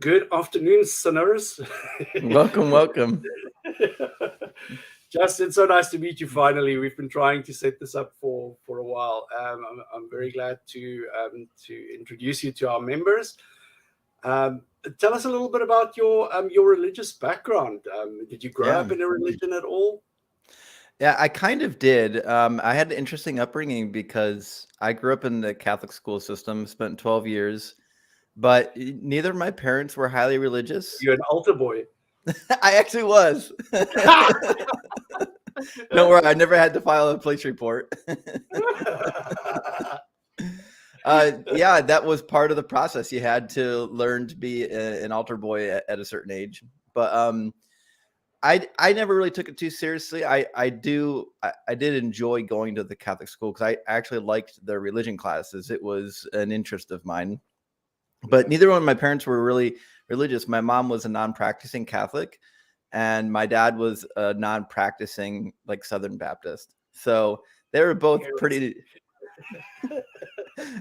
Good afternoon, sinners. Welcome, welcome. Justin, so nice to meet you finally. We've been trying to set this up for a while. I'm very glad to introduce you to our members. Um, Tell us a little bit about your religious background. Did you grow Yeah. up in a religion at all? Yeah, I kind of did. I had an interesting upbringing because I grew up in the Catholic school system, spent 12 years, but neither of my parents were highly religious. You're an altar boy. I actually was. Don't worry, I never had to file a police report. Yeah, that was part of the process. You had to learn to be an altar boy at a certain age. But I never really took it too seriously. I did enjoy going to the Catholic school because I actually liked the religion classes. It was an interest of mine. But neither one of my parents were really religious. My mom was a non-practicing Catholic, and my dad was a non-practicing like Southern Baptist. So they were both pretty.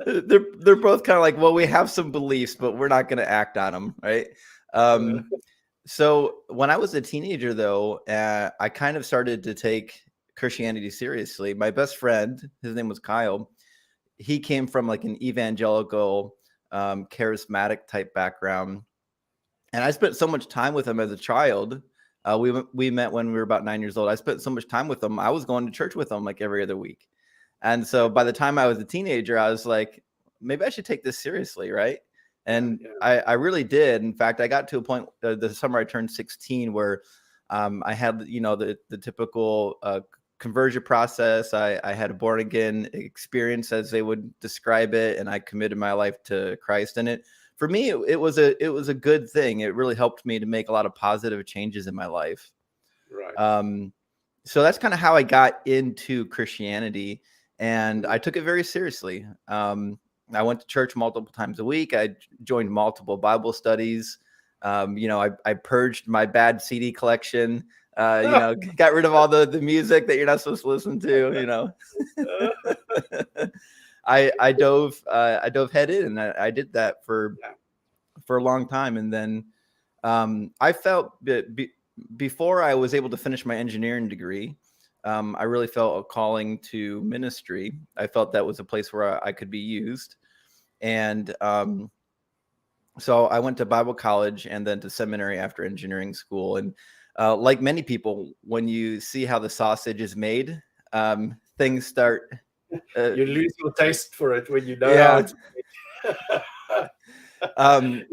They're both kind of like, well, we have some beliefs, but we're not going to act on them, right? So when I was a teenager, though, I kind of started to take Christianity seriously. My best friend, his name was Kyle, he came from like an evangelical, charismatic type background, and I spent so much time with him as a child. We met when we were about 9 years old. I spent so much time with him. I was going to church with him like every other week. And so by the time I was a teenager, I was like, maybe I should take this seriously, right? And I really did. In fact, I got to a point the summer I turned 16 where I had, the typical conversion process. I had a born again experience, as they would describe it, and I committed my life to Christ. And for me, it was a good thing. It really helped me to make a lot of positive changes in my life. Right. So that's kind of how I got into Christianity. And I took it very seriously. I went to church multiple times a week. I joined multiple Bible studies. I purged my bad CD collection. Got rid of all the music that you're not supposed to listen to. I dove head in, and I did that for a long time. And then I felt before I was able to finish my engineering degree, I really felt a calling to ministry. I felt that was a place where I could be used. And so I went to Bible college and then to seminary after engineering school. And like many people, when you see how the sausage is made, things start. You lose your taste for it when you know how Yeah. it's made.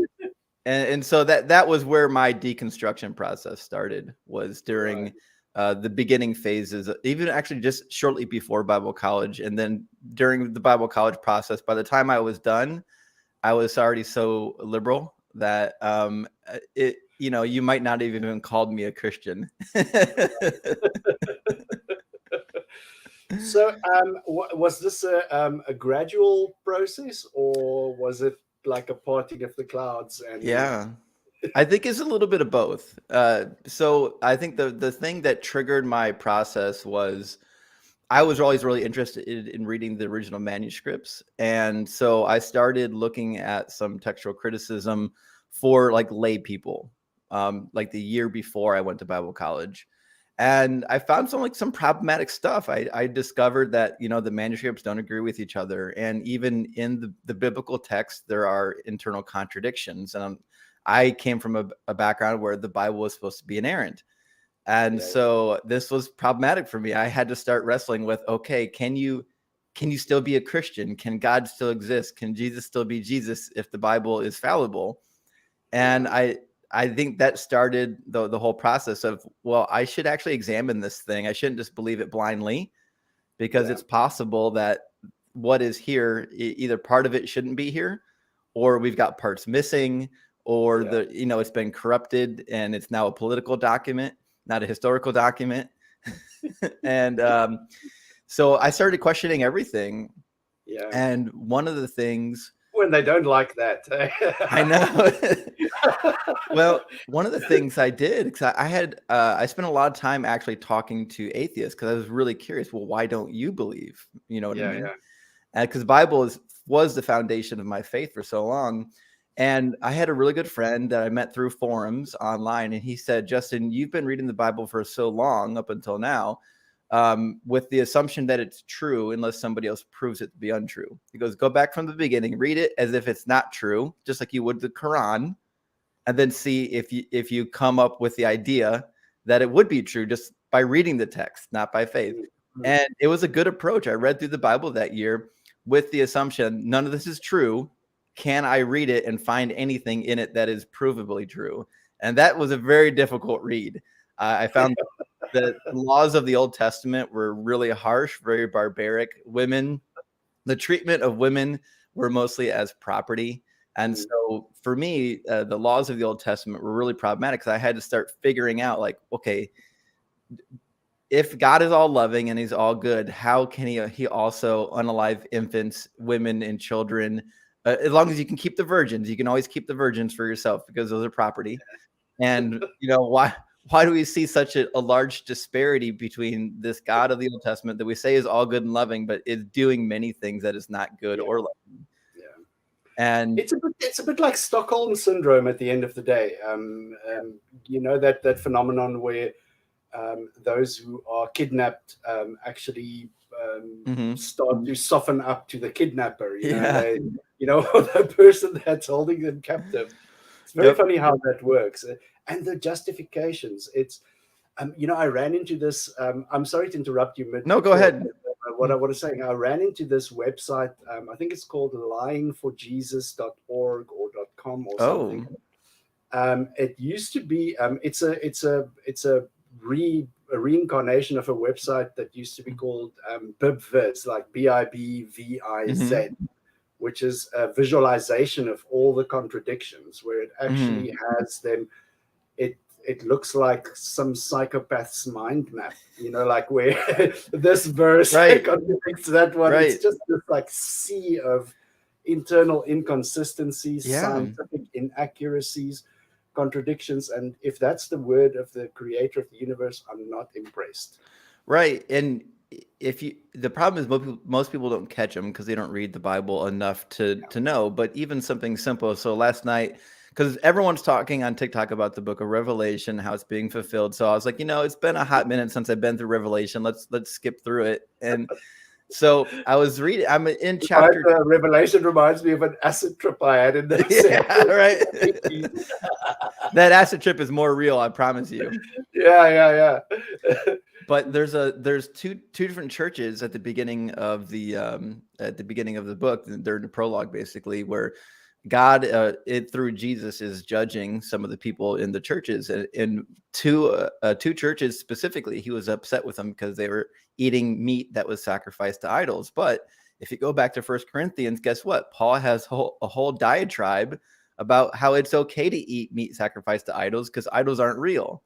And so that was where my deconstruction process started, was during the beginning phases, even actually just shortly before Bible college. And then during the Bible college process, by the time I was done, I was already so liberal that you might not even called me a Christian. So, was this a gradual process, or was it like a parting of the clouds? And Yeah, I think it's a little bit of both. So I think the thing that triggered my process was I was always really interested in reading the original manuscripts. And so I started looking at some textual criticism for like lay people, like the year before I went to Bible college. And I found some problematic stuff. I discovered that, the manuscripts don't agree with each other. And even in the biblical text, there are internal contradictions. And I came from a background where the Bible was supposed to be inerrant. And so this was problematic for me. I had to start wrestling with, okay, can you still be a Christian? Can God still exist? Can Jesus still be Jesus if the Bible is fallible? And I think that started the whole process of, well, I should actually examine this thing. I shouldn't just believe it blindly, because it's possible that what is here, either part of it shouldn't be here, or we've got parts missing, or it's been corrupted and it's now a political document, not a historical document. And so I started questioning everything. Yeah. And one of the things, when they don't like that, I know. Well, one of the things I did, because I spent a lot of time actually talking to atheists, because I was really curious. Well, why don't you believe? You know what I mean? Because the Bible was the foundation of my faith for so long. And I had a really good friend that I met through forums online, and he said, Justin, you've been reading the Bible for so long up until now, with the assumption that it's true unless somebody else proves it to be untrue. He goes, go back from the beginning, read it as if it's not true, just like you would the Quran, and then see if you come up with the idea that it would be true just by reading the text, not by faith. And it was a good approach. I read through the Bible that year with the assumption none of this is true. Can I read it and find anything in it that is provably true? And that was a very difficult read. I found the laws of the Old Testament were really harsh, very barbaric. Women, the treatment of women were mostly as property. And so for me, the laws of the Old Testament were really problematic because I had to start figuring out, like, okay, if God is all loving and he's all good, how can he also unalive infants, women, and children? As long as you can keep the virgins, you can always keep the virgins for yourself because those are property. And why do we see such a large disparity between this God of the Old Testament that we say is all good and loving, but is doing many things that is not good or loving? Yeah. And it's a bit like Stockholm syndrome at the end of the day. That phenomenon where those who are kidnapped actually start to soften up to the kidnapper. The person that's holding them captive. It's very funny how that works, and the justifications. It's I ran into this. I'm sorry to interrupt you. No, go ahead. What I was saying, I ran into this website. I think it's called lyingforjesus.org or .com or something. It used to be. It's a reincarnation of a website that used to be called BibViz, like BIBVIZ, which is a visualization of all the contradictions, where it actually has them. It looks like some psychopath's mind map, like where this verse contradicts that one. Right. It's just this like sea of internal inconsistencies, scientific inaccuracies, contradictions. And if that's the word of the creator of the universe, I'm not impressed. Right. And the problem is most people don't catch them because they don't read the Bible enough to know. But even something simple. So last night, because everyone's talking on TikTok about the book of Revelation, how it's being fulfilled. So I was like, it's been a hot minute since I've been through Revelation. Let's skip through it. And so I was reading. I'm in chapter. Revelation reminds me of an acid trip I had in the right. That acid trip is more real, I promise you. Yeah. But there's two different churches at the beginning of the book. They're in the prologue, basically, where God, through Jesus, is judging some of the people in the churches. And two churches specifically, he was upset with them because they were eating meat that was sacrificed to idols. But if you go back to 1 Corinthians, guess what? Paul has a whole diatribe about how it's okay to eat meat sacrificed to idols because idols aren't real.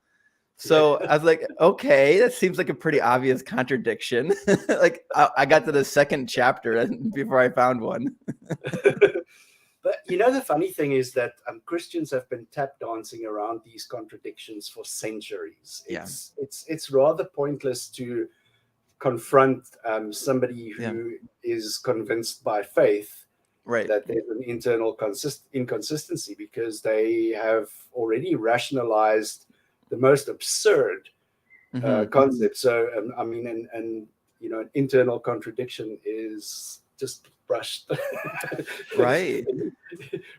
So I was like, okay, that seems like a pretty obvious contradiction. Like I got to the second chapter before I found one. But the funny thing is that Christians have been tap dancing around these contradictions for centuries. It's rather pointless to confront somebody who is convinced by faith that there's an internal inconsistency, because they have already rationalized the most absurd concept. So an internal contradiction is just brushed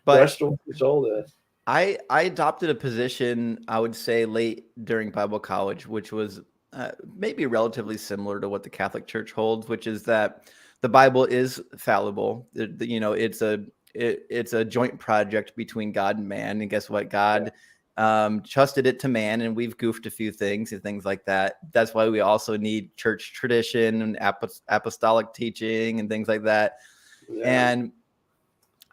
brushed off the shoulder. I adopted a position, I would say, late during Bible college, which was maybe relatively similar to what the Catholic Church holds, which is that the Bible is fallible. It's a joint project between God and man. And guess what? God trusted it to man, and we've goofed a few things and things like that. That's why we also need church tradition and apostolic teaching and things like that. And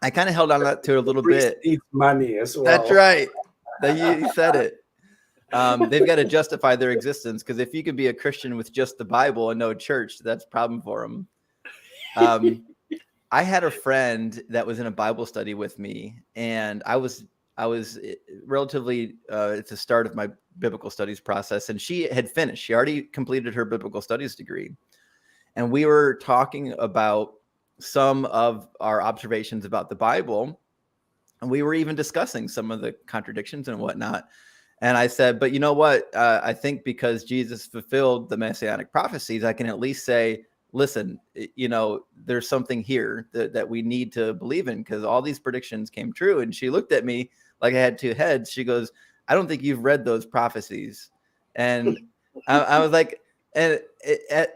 I kind of held on to it a little bit. Needs money as well. That's right. You said it. They've got to justify their existence, because if you could be a Christian with just the Bible and no church, that's a problem for them. I had a friend that was in a Bible study with me, and I was relatively at the start of my biblical studies process, and she had finished. She already completed her biblical studies degree, and we were talking about some of our observations about the Bible. And we were even discussing some of the contradictions and whatnot. And I said, but you know what? I think because Jesus fulfilled the messianic prophecies, I can at least say, listen, there's something here that we need to believe in, because all these predictions came true. And she looked at me like I had two heads. She goes, I don't think you've read those prophecies. And I was like, and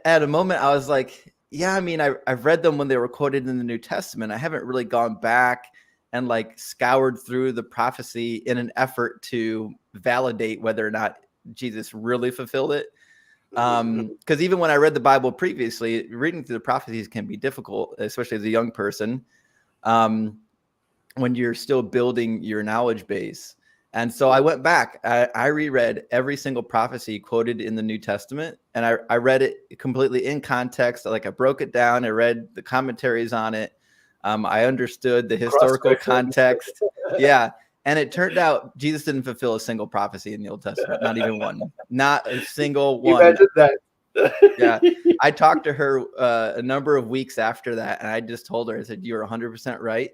at a moment I was like, yeah, I mean, I've read them when they were quoted in the New Testament. I haven't really gone back and like scoured through the prophecy in an effort to validate whether or not Jesus really fulfilled it. Because even when I read the Bible previously, reading through the prophecies can be difficult, especially as a young person, when you're still building your knowledge base. And so I went back, I reread every single prophecy quoted in the New Testament, and I read it completely in context. Like I broke it down, I read the commentaries on it. I understood the historical context. Yeah. And it turned out Jesus didn't fulfill a single prophecy in the Old Testament. Not even one. Not a single one. Imagine that. Yeah. I talked to her a number of weeks after that, and I just told her, I said, you're 100% right.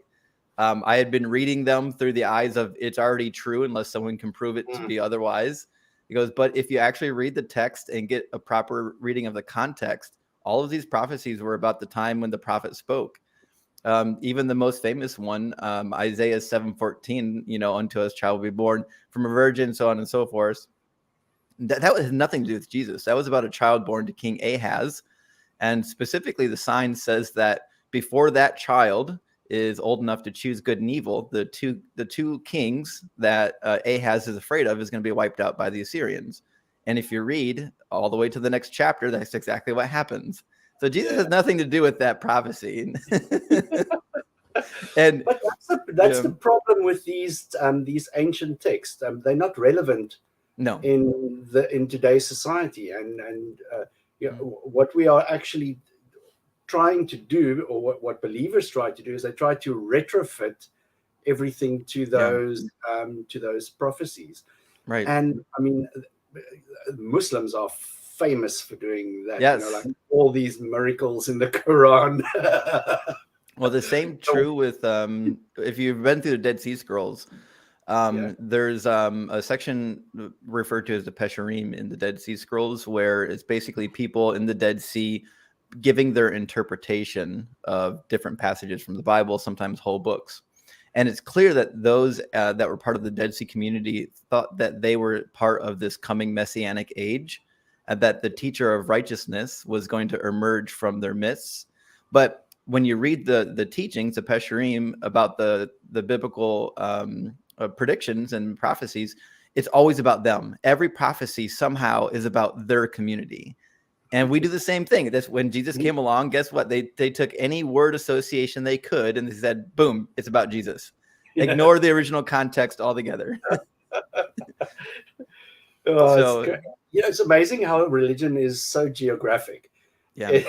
I had been reading them through the eyes of it's already true unless someone can prove it to be otherwise. He goes, but if you actually read the text and get a proper reading of the context, all of these prophecies were about the time when the prophet spoke. Even the most famous one, Isaiah 7:14, unto us child will be born from a virgin, so on and so forth. That had nothing to do with Jesus. That was about a child born to King Ahaz. And specifically, the sign says that before that child is old enough to choose good and evil, the two kings that Ahaz is afraid of is going to be wiped out by the Assyrians. And if you read all the way to the next chapter, that's exactly what happens. So Jesus has nothing to do with that prophecy. And but that's the problem with these ancient texts. They're not relevant in today's society, and what we are actually trying to do, or what believers try to do, is they try to retrofit everything to those prophecies. Right. And I mean, Muslims are famous for doing that. Yes. Like all these miracles in the Quran. Well, the same true with if you've been through the Dead Sea Scrolls. There's a section referred to as the Pesharim in the Dead Sea Scrolls, where it's basically people in the Dead Sea giving their interpretation of different passages from the Bible, sometimes whole books. And it's clear that those that were part of the Dead Sea community thought that they were part of this coming messianic age, and that the teacher of righteousness was going to emerge from their midst. But when you read the teachings of Pesharim about the biblical predictions and prophecies, it's always about them. Every prophecy somehow is about their community. And we do the same thing. That's when Jesus came along, guess what? They took any word association they could, and they said, boom, it's about Jesus. Ignore the original context altogether. It's amazing how religion is so geographic. Yeah.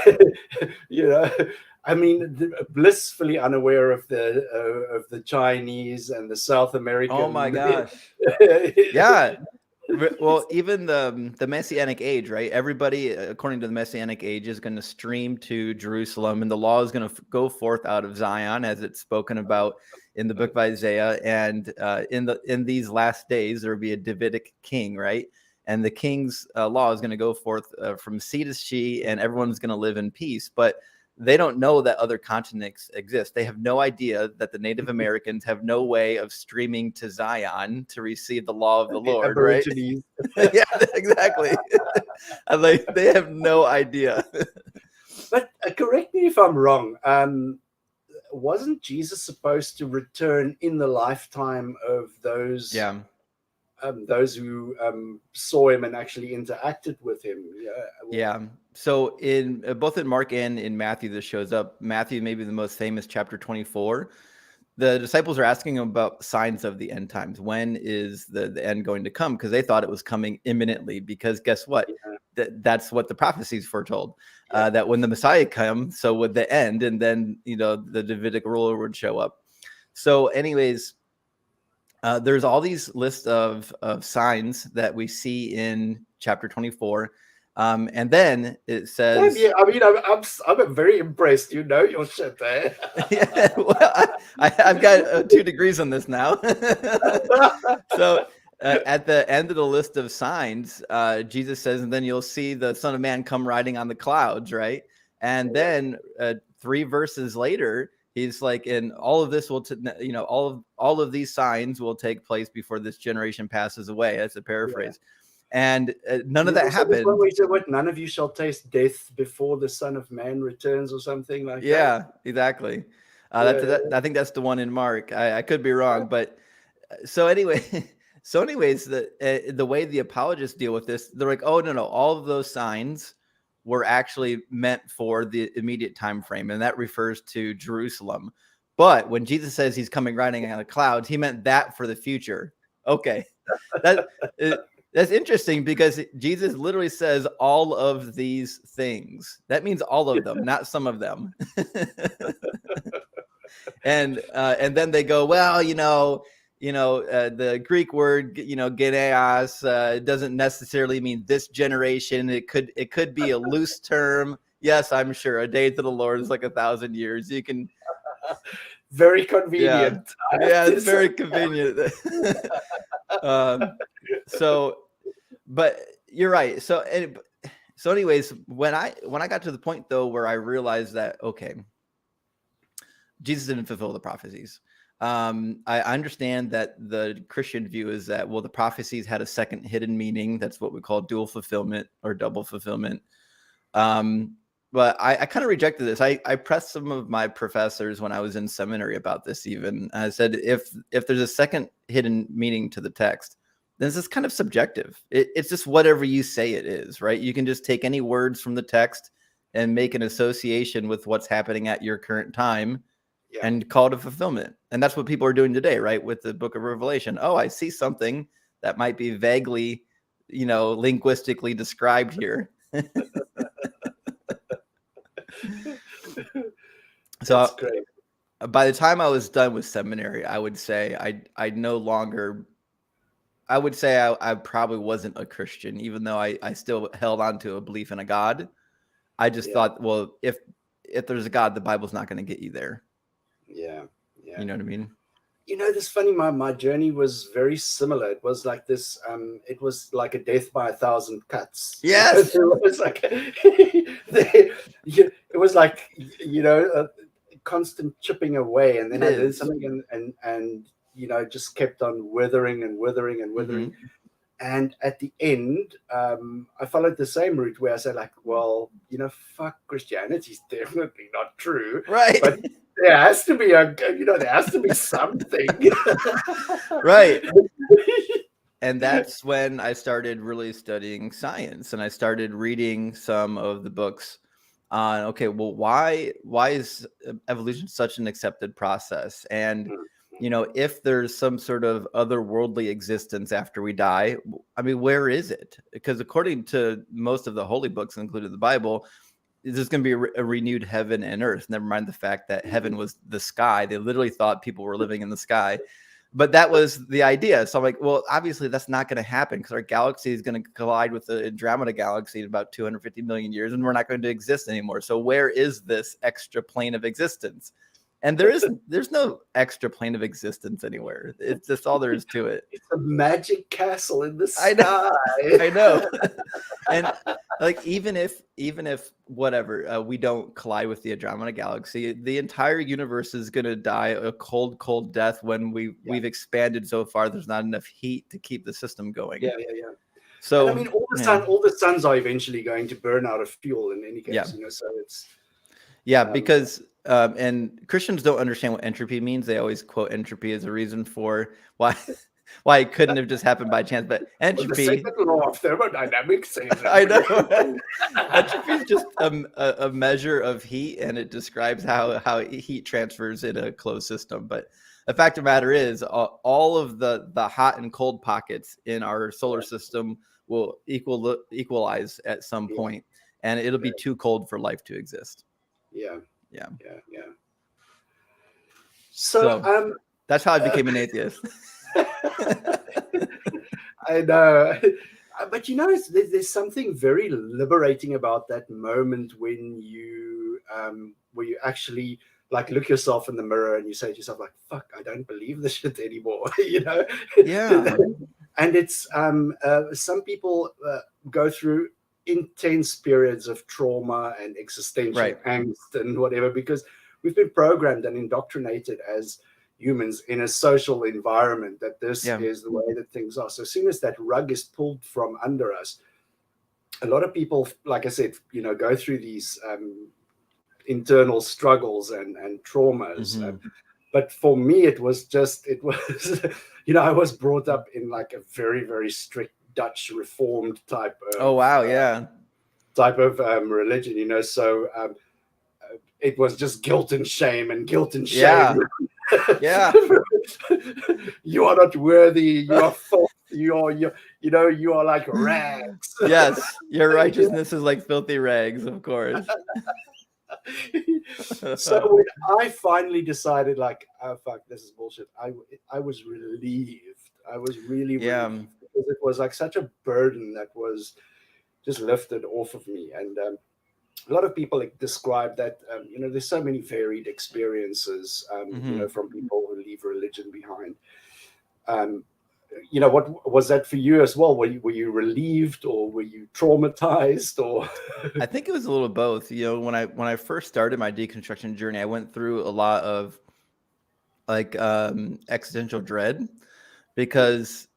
I mean, blissfully unaware of the Chinese and the South American. Oh my gosh. Yeah. Well, even the Messianic age, right? Everybody, according to the Messianic age, is going to stream to Jerusalem, and the law is going to go forth out of Zion, as it's spoken about in the book of Isaiah. And in these last days, there will be a Davidic king, right? And the king's law is going to go forth from sea to sea, and everyone's going to live in peace. But they don't know that other continents exist. They have no idea that the Native Americans have no way of streaming to Zion to receive the law of the Lord, right? Yeah, exactly. Like, they have no idea. But correct me if I'm wrong. Wasn't Jesus supposed to return in the lifetime of those? Yeah. Those who saw him and actually interacted with him. Yeah. So in both in Mark and in Matthew, this shows up. Matthew, maybe the most famous, chapter 24. The disciples are asking him about signs of the end times. When is the end going to come? Because they thought it was coming imminently. Because guess what? That's what the prophecies foretold. That when the Messiah comes, so would the end, and then the Davidic ruler would show up. So, anyways. There's all these lists of signs that we see in chapter 24 And then it Damn, says, yeah, I mean, I'm very impressed. You know your shit, eh? yeah, well, I've got 2 degrees on this now. So at the end of the list of signs, Jesus says, and then you'll see the Son of Man come riding on the clouds, right? And then 3 verses later, he's like, and all of this will, all of these signs will take place before this generation passes away. That's a paraphrase. And none of that happened. What, none of you shall taste death before the Son of Man returns, or something like that. Yeah, exactly. I think that's the one in Mark. I could be wrong, but so anyway, anyways, the way the apologists deal with this, they're like, oh no, all of those signs were actually meant for the immediate time frame, and that refers to Jerusalem. But when Jesus says he's coming riding on the clouds, he meant that for the future. Okay, that's interesting, because Jesus literally says all of these things. That means all of them, not some of them. And then they go, well, the Greek word, geneos, doesn't necessarily mean this generation. It could be a loose term. Yes, I'm sure. A day to the Lord is like 1,000 years. You can. Very convenient. Yeah, it's very convenient. But you're right. So anyways, when I got to the point though where I realized that, okay, Jesus didn't fulfill the prophecies. I understand that the Christian view is that, well, the prophecies had a second hidden meaning. That's what we call dual fulfillment or double fulfillment. But I kind of rejected this. I pressed some of my professors when I was in seminary about this. Even I said, if there's a second hidden meaning to the text, then this is kind of subjective. It's just whatever you say it is, right? You can just take any words from the text and make an association with what's happening at your current time and call it a fulfillment. And that's what people are doing today, right? With the book of Revelation. Oh, I see something that might be vaguely, linguistically described here. So great. By the time I was done with seminary, I would say I no longer, I would say I probably wasn't a Christian, even though I still held on to a belief in a God. I just thought, well, if there's a God, the Bible's not going to get you there. Yeah. You know what I mean? This funny, my journey was very similar. It was like this, it was like a death by 1,000 cuts. Yes. It was like, it was like, a constant chipping away. And then I did something and just kept on withering and withering and withering. Mm-hmm. And at the end, I followed the same route where I said, like, well, fuck, Christianity is definitely not true. Right. But there has to be there has to be something. Right. And that's when I started really studying science, and I started reading some of the books on, okay, well, why is evolution such an accepted process? And if there's some sort of otherworldly existence after we die, I mean, where is it? Because according to most of the holy books, including the Bible, there's going to be a renewed heaven and earth. Never mind the fact that heaven was the sky. They literally thought people were living in the sky. But that was the idea. So I'm like, well, obviously that's not going to happen, because our galaxy is going to collide with the Andromeda galaxy in about 250 million years, and we're not going to exist anymore. So where is this extra plane of existence? And there's no extra plane of existence anywhere. It's just all there is to it. It's a magic castle in the sky. I know. And like, even if whatever, we don't collide with the Andromeda galaxy, the entire universe is going to die a cold death when we've expanded so far. There's not enough heat to keep the system going. Yeah. So, and I mean, all the suns are eventually going to burn out of fuel in any case. So it's because and Christians don't understand what entropy means. They always quote entropy as a reason for why it couldn't have just happened by chance. But entropy, the second law of thermodynamics. I know. Entropy is just a measure of heat, and it describes how heat transfers in a closed system. But the fact of the matter is, all of the hot and cold pockets in our solar system will equalize at some point, and it'll be too cold for life to exist. Yeah. So that's how I became an atheist. I know. But there's something very liberating about that moment when you where you actually like look yourself in the mirror and you say to yourself like, fuck, I don't believe this shit anymore. Yeah. And it's some people go through intense periods of trauma and existential angst and whatever, because we've been programmed and indoctrinated as humans in a social environment that this is the way that things are. So as soon as that rug is pulled from under us, a lot of people, like I said, go through these internal struggles and traumas. But for me, it was I was brought up in like a very, very strict Dutch Reformed type of type of religion, so it was just guilt and shame and guilt and shame. Yeah. You are not worthy, you are false, you are like rags. Yes, your righteousness is like filthy rags, of course. So when I finally decided like, oh fuck, this is bullshit, I was relieved. I was really relieved, because it was like such a burden that was just lifted off of me. And a lot of people describe that there's so many varied experiences from people who leave religion behind. What was that for you as well? Were you relieved, or were you traumatized, or? I think it was a little of both. When I first started my deconstruction journey, I went through a lot of like existential dread, because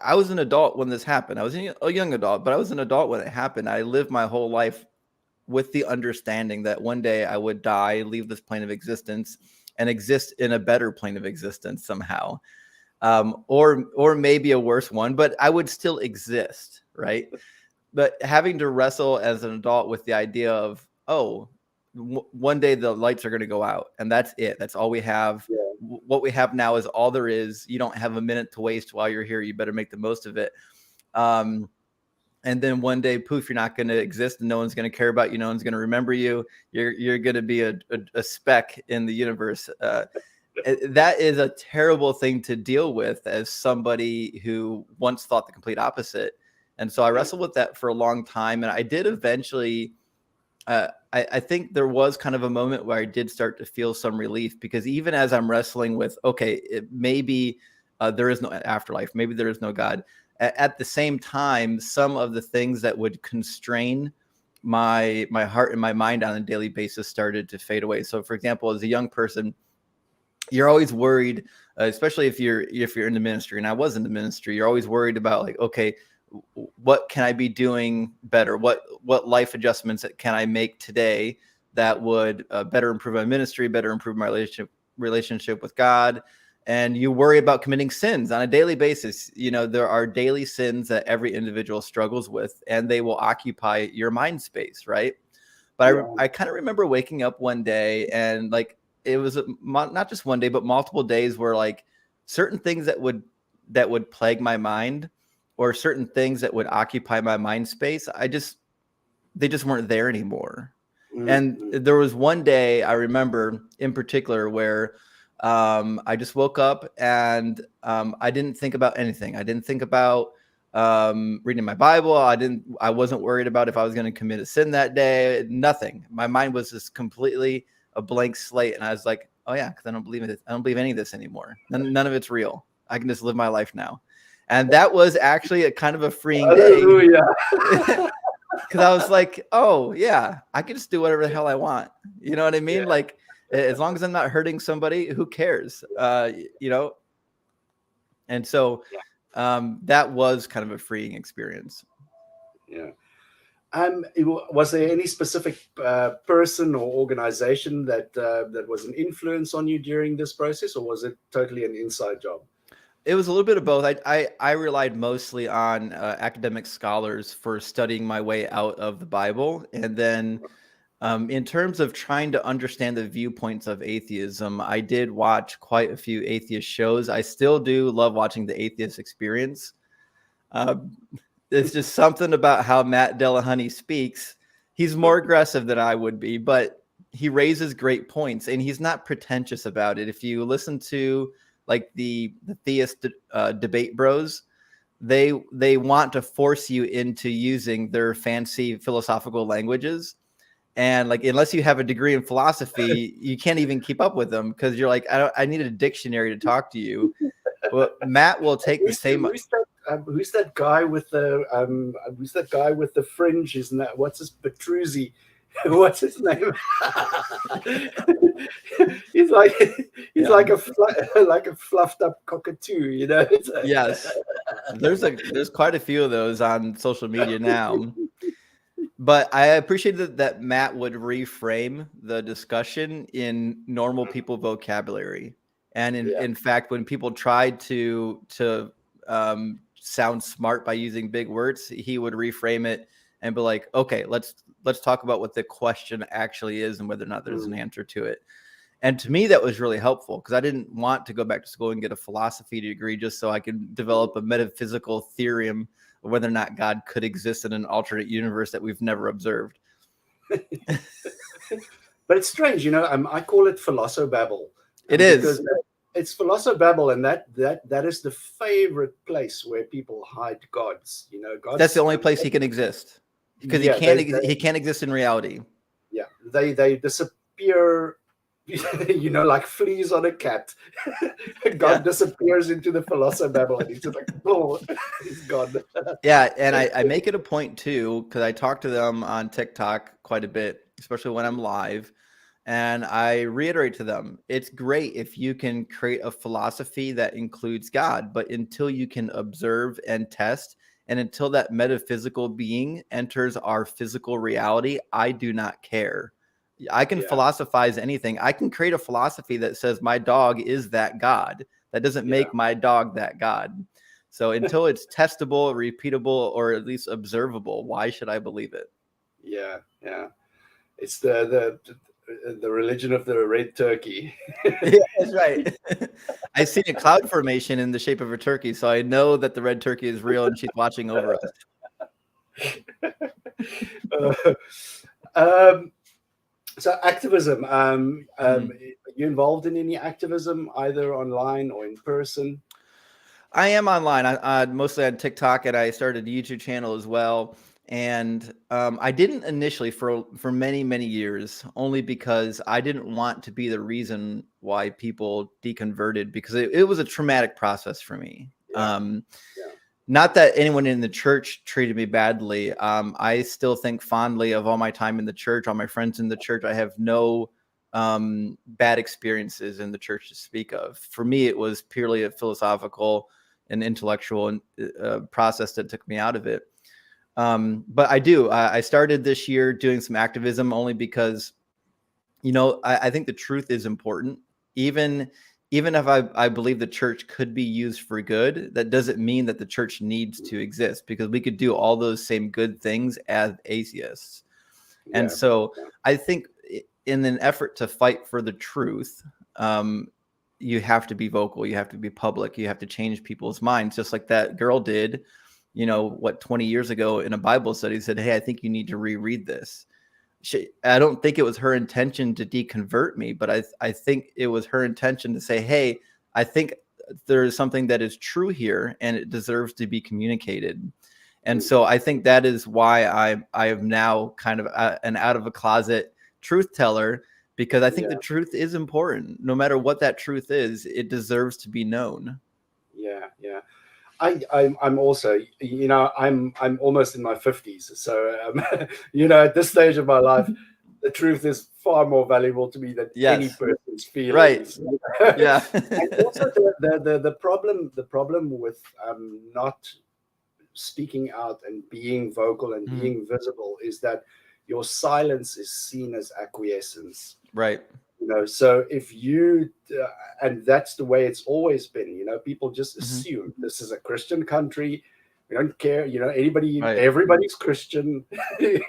I was an adult when this happened. I was a young adult, but I was an adult when it happened. I lived my whole life with the understanding that one day I would die, leave this plane of existence, and exist in a better plane of existence somehow. Or maybe a worse one, but I would still exist, right? But having to wrestle as an adult with the idea of, one day the lights are going to go out, and that's it. That's all we have. Yeah. What we have now is all there is. You don't have a minute to waste while you're here. You better make the most of it. And then one day, poof, you're not going to exist, and no one's going to care about you. No one's going to remember you. You're going to be a speck in the universe. That is a terrible thing to deal with as somebody who once thought the complete opposite. And so I wrestled with that for a long time. And I did eventually, I think there was kind of a moment where I did start to feel some relief, because even as I'm wrestling with, maybe there is no afterlife, maybe there is no God. At the same time, some of the things that would constrain my heart and my mind on a daily basis started to fade away. So for example, as a young person, you're always worried, especially if you're in the ministry, and I was in the ministry, you're always worried about like, okay, what can I be doing better? What life adjustments can I make today that would better improve my ministry, better improve my relationship with God? And you worry about committing sins on a daily basis. There are daily sins that every individual struggles with, and they will occupy your mind space, right? But I kind of remember waking up one day, and like, it was not just one day, but multiple days where like certain things that would plague my mind, or certain things that would occupy my mind space, they just weren't there anymore. Mm-hmm. And there was one day I remember in particular where I just woke up and I didn't think about anything. I didn't think about reading my Bible. I wasn't worried about if I was going to commit a sin that day. Nothing. My mind was just completely a blank slate. And I was like, oh yeah, because I don't believe it. I don't believe any of this anymore. None of it's real. I can just live my life now. And that was actually a kind of a freeing day. Because I was like, oh yeah, I can just do whatever the hell I want. You know what I mean? Yeah. Like, as long as I'm not hurting somebody, who cares? And so that was kind of a freeing experience. Yeah. Was there any specific person or organization that was an influence on you during this process, or was it totally an inside job? It was a little bit of both. I relied mostly on academic scholars for studying my way out of the Bible. And then in terms of trying to understand the viewpoints of atheism, I did watch quite a few atheist shows. I still do love watching The Atheist Experience. It's just something about how Matt Dillahunty speaks. He's more aggressive than I would be, but he raises great points, and he's not pretentious about it. If you listen to like the theist debate bros, they want to force you into using their fancy philosophical languages. And like, unless you have a degree in philosophy, you can't even keep up with them, because you're like, I need a dictionary to talk to you. Well, Matt will take the same. Who's that guy with the fringe? Isn't that, what's his Petruzzi? What's his name? he's like a fluffed up cockatoo, you know. Yes, there's quite a few of those on social media now. But I appreciated that Matt would reframe the discussion in normal people vocabulary. And in fact, when people tried to sound smart by using big words, he would reframe it and be like, okay, let's talk about what the question actually is and whether or not there's an answer to it. And to me, that was really helpful, because I didn't want to go back to school and get a philosophy degree just so I could develop a metaphysical theorem of whether or not God could exist in an alternate universe that we've never observed. But it's strange, you know. I call it philosophabble. It is. It's philosophabble, and that is the favorite place where people hide gods. You know, gods. That's the only place he can exist, because he can't exist in reality. Yeah, they disappear. You know, like fleas on a cat. God disappears into the philosophabble, and he's just like, oh, he's gone. Yeah, and I make it a point too, because I talk to them on TikTok quite a bit, especially when I'm live. And I reiterate to them, it's great if you can create a philosophy that includes God, but until you can observe and test, and until that metaphysical being enters our physical reality, I do not care. I can philosophize anything. I can create a philosophy that says my dog is that God. That doesn't make my dog that God. So until it's testable, repeatable, or at least observable, why should I believe it? Yeah. It's the religion of the red turkey. Yeah, that's right. I see a cloud formation in the shape of a turkey, so I know that the red turkey is real and she's watching over us. So activism. Are you involved in any activism, either online or in person? I am online. I mostly on TikTok, and I started a YouTube channel as well. And I didn't initially for many years, only because I didn't want to be the reason why people deconverted, because it was a traumatic process for me. Not that anyone in the church treated me badly. I still think fondly of all my time in the church, all my friends in the church. I have no bad experiences in the church to speak of. For me, it was purely a philosophical and intellectual process that took me out of it. But I started this year doing some activism, only because, you know, I think the truth is important. Even if I believe the church could be used for good, that doesn't mean that the church needs to exist, because we could do all those same good things as atheists. And so I think in an effort to fight for the truth, you have to be vocal, you have to be public, you have to change people's minds, just like that girl did, 20 years ago in a Bible study, said, hey, I think you need to reread this. I don't think it was her intention to deconvert me, but I think it was her intention to say, hey, I think there is something that is true here and it deserves to be communicated. And so I think that is why I am now kind of an out of a closet truth teller, because I think the truth is important. No matter what that truth is, it deserves to be known. Yeah. I'm also, I'm almost in my 50s. So, at this stage of my life, the truth is far more valuable to me than any person's feelings. Right. Yeah. And also the problem with not speaking out and being vocal and being visible is that your silence is seen as acquiescence. Right. So if you, and that's the way it's always been, people just assume this is a Christian country. We don't care, anybody, everybody's Christian, and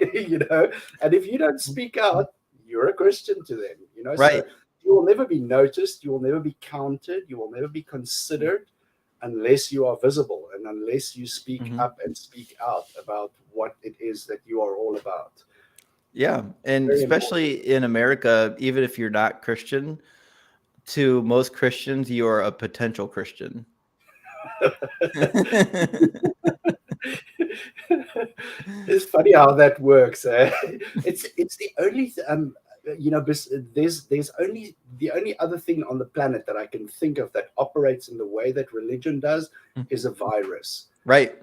if you don't speak out, you're a Christian to them, Right. So you will never be noticed. You will never be counted. You will never be considered unless you are visible and unless you speak up and speak out about what it is that you are all about. Yeah. And Very especially important. In America, even if you're not Christian, to most Christians, you are a potential Christian. It's funny how that works. It's the only there's only the only other thing on the planet that I can think of that operates in the way that religion does is a virus. Right.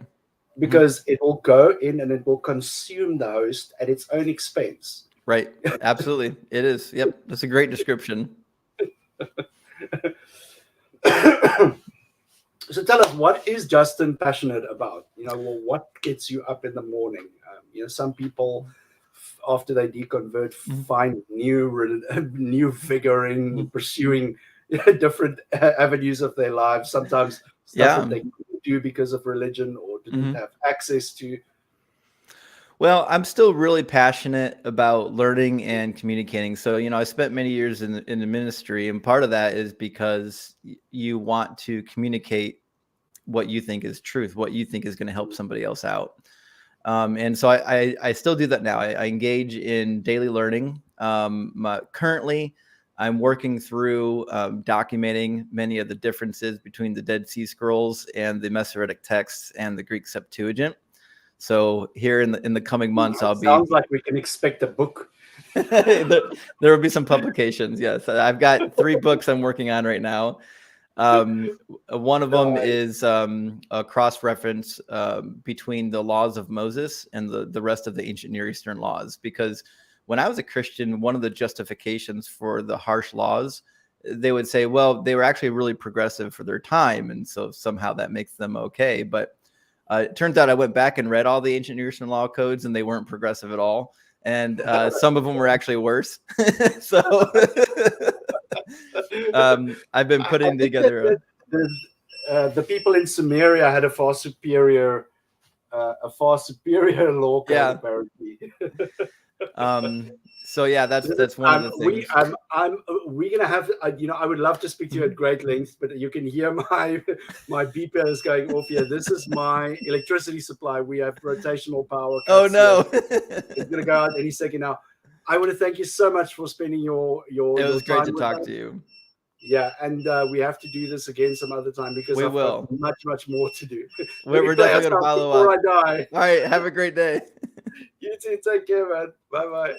Because it will go in and it will consume the host at its own expense. Right. Absolutely. It is. Yep. That's a great description. So tell us, what is Justin passionate about? Well, what gets you up in the morning? Some people, after they deconvert, find new vigor in pursuing different avenues of their lives. Sometimes stuff that they do because of religion or didn't have access to. Well, I'm still really passionate about learning and communicating. So, I spent many years in the ministry, and part of that is because you want to communicate what you think is truth, what you think is going to help somebody else out. And so I still do that now. I engage in daily learning. Currently, I'm working through documenting many of the differences between the Dead Sea Scrolls and the Masoretic texts and the Greek Septuagint. So here in the coming months, Sounds like we can expect a book. there will be some publications. Yes, I've got 3 books I'm working on right now. One of them is a cross-reference between the laws of Moses and the rest of the ancient Near Eastern laws. Because when I was a Christian, one of the justifications for the harsh laws, they would say, well, they were actually really progressive for their time, and so somehow that makes them okay. But it turns out I went back and read all the ancient Near Eastern law codes, and they weren't progressive at all. And some of them were actually worse. So I've been putting together. The people in Samaria had a far superior law code, apparently. So yeah, that's one of the things. We're gonna have. I would love to speak to you at great length, but you can hear my beeper is going off here. This is my electricity supply. We have rotational power. Oh no! It's gonna go out any second now. I want to thank you so much for spending your. It was great to talk to you. Yeah, and we have to do this again some other time because I've got much more to do. We're definitely going to follow up. Before I die. All right, have a great day. You too. Take care, man. Bye-bye.